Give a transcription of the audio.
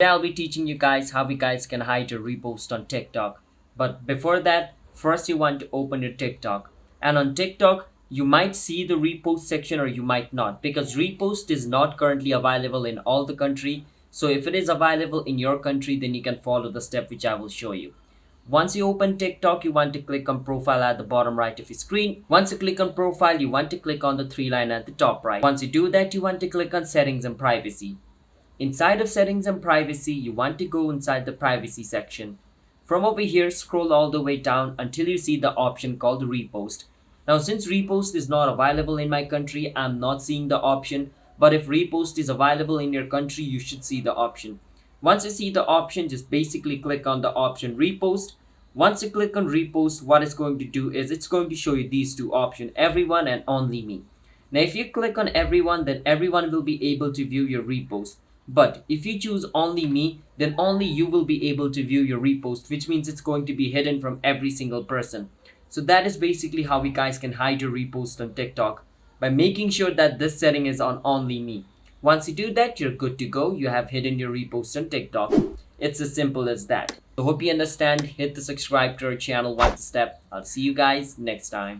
Today I'll be teaching you guys how you guys can hide your repost on TikTok. But before that, first you want to open your TikTok. And on TikTok, you might see the repost section or you might not because repost is not currently available in all the country. So if it is available in your country, then you can follow the step which I will show you. Once you open TikTok, you want to click on profile at the bottom right of your screen. Once you click on profile, you want to click on the three line at the top right. Once you do that, you want to click on settings and privacy. Inside of settings and privacy, you want to go inside the privacy section. From over here, scroll all the way down until you see the option called repost. Now, since repost is not available in my country, I'm not seeing the option. But if repost is available in your country, you should see the option. Once you see the option, just basically click on the option repost. Once you click on repost, what it's going to do is it's going to show you these two options, everyone and only me. Now, if you click on everyone, then everyone will be able to view your repost. But if you choose only me, then only you will be able to view your repost, which means it's going to be hidden from every single person. So that is basically how you guys can hide your repost on TikTok by making sure that this setting is on only me. Once you do that, you're good to go. You have hidden your repost on TikTok. It's as simple as that. So hope you understand. Hit the subscribe to our channel, watch the step. I'll see you guys next time.